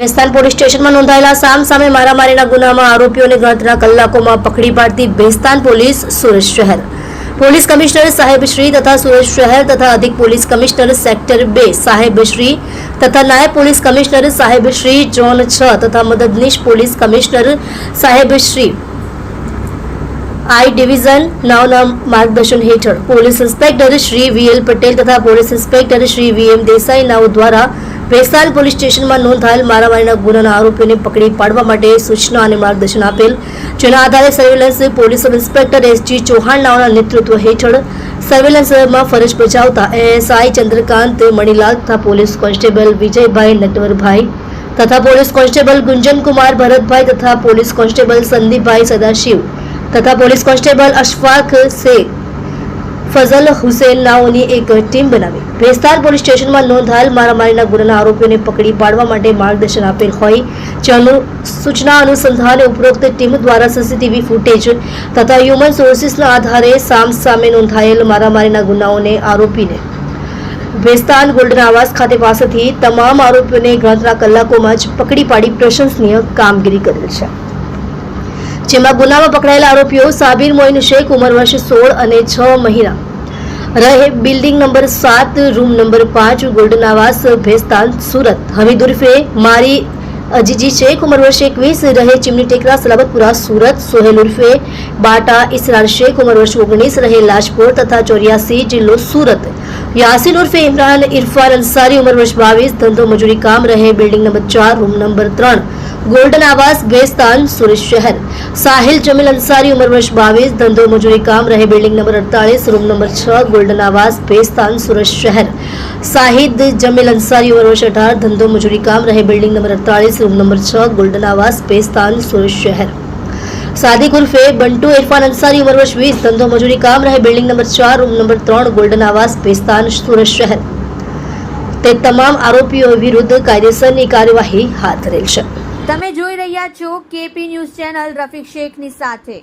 Bhestan police સ્ટેશનમાં નોંધાયેલા સામસામે મારામારીના ગુનામાં આરોપીઓને ગણતરીના કલાકોમાં પકડી પાડતી ભેસ્તાન પોલીસ સુરત શહેર પોલીસ કમિશનર સાહેબ શ્રી તથા સુરત શહેર તથા અધિક પોલીસ કમિશનર સેક્ટર 2 સાહેબ શ્રી તથા નાયબ પોલીસ કમિશનર સાહેબ શ્રી ઝોન 6 તથા મદદનીશ પોલીસ કમિશનર સાહેબ શ્રી आई डिवीजन नावना मार्गदर्शन हेठळ police inspector Shri VL Patel तथा police inspector Shri VM Desai नाव द्वारा ભેસ્તાન પોલીસ સ્ટેશનમાં નોંધાયેલ મારામારીના ગુનાના આરોપીઓને પકડી પાડવા માટે સૂચના અને માર્ગદર્શન આપેલ, જેના આધારે surveillance police sub inspector SG Chauhan નાવના નેતૃત્વ હેઠળ સર્વેલન્સમાં ફરજ બજાવતા એએસઆઈ ચંદ્રકાંત મણીલાલ તથા પોલીસ કોન્સ્ટેબલ વિજયભાઈ નટવરભાઈ તથા પોલીસ કોન્સ્ટેબલ ગુંજનકુમાર ભરતભાઈ તથા પોલીસ કોન્સ્ટેબલ સંદીપભાઈ સદાશિવ તથા પોલીસ કોન્સ્ટેબલ અશફાક શેખ ફઝલ હુસેન નાઓની એક ટીમ બનાવી ભેસ્તાન પોલીસ સ્ટેશનમાં નોંધાયેલ મારામારીના ગુનાના આરોપીઓને પકડી પાડવા માટે માર્ગદર્શન આપેલ હોય, જેનું સૂચના અનુસંધાને ઉપરોક્ત ટીમ દ્વારા સીસીટીવી ફૂટેજ તથા હ્યુમન સોર્સિસના આધારે સામસામે નોંધાયેલ મારામારીના ગુનાઓને આરોપીને ભેસ્તાન ગોલ્ડન આવાસ ખાતે પાસેથી તમામ આરોપીઓને ગણતરીના કલાકોમાં જ પકડી પાડી પ્રશંસનીય કામગીરી કરેલ છે, જેમાં ગુનામાં પકડાયેલા આરોપીઓ સાબિર મોઇન શેખ ઉંમર વર્ષ 16 અને 6 મહિના રહે building number 7 room number 5 golden આવાસ ભેસ્તાન સુરત, હમીદ ઉર્ફે મારી અજીજી શેખ ઉંમર વર્ષ 21 રહે ચીમની ટેકરા સલાબતપુરા સુરત, સોહેલ ઉર્ફે બાટા ઇસરાર શેખ ઉંમર વર્ષ 19 રહે લાજપોર તથા 84 જિલ્લો સુરત, યાસીન ઉર્ફે ઇમરાન ઇરફાન અંસારી ઉંમર વર્ષ 22 ધંધો મજૂરી કામ રહે building number 4 room number 3 golden आवास भेस्तान सुरत शहर, साहिल जमील अंसारी उम्र वर्ष 22 धंधो मजूरी काम रहे building number 48 room number 6 golden आवास भेस्तान सुरत शहर, साहिद जमील अंसारी उम्र वर्ष 18 धंधो मजूरी काम रहे building number 48 room number 6 golden आवास भेस्तान सुरत शहर, सादिक उर्फे बंटू इरफान अंसारी उम्र वर्ष 20 धंधो मजूरी काम रहे building number 4 room number 3 golden आवास भेस्तान सुरत शहर તે તમામ આરોપીઓ વિરુદ્ધ કાયદેસરની કાર્યવાહી હાથ ધરેલ છે। તમે જોઈ રહ્યા છો કેપી ન્યૂઝ ચેનલ રફીક શેખની સાથે।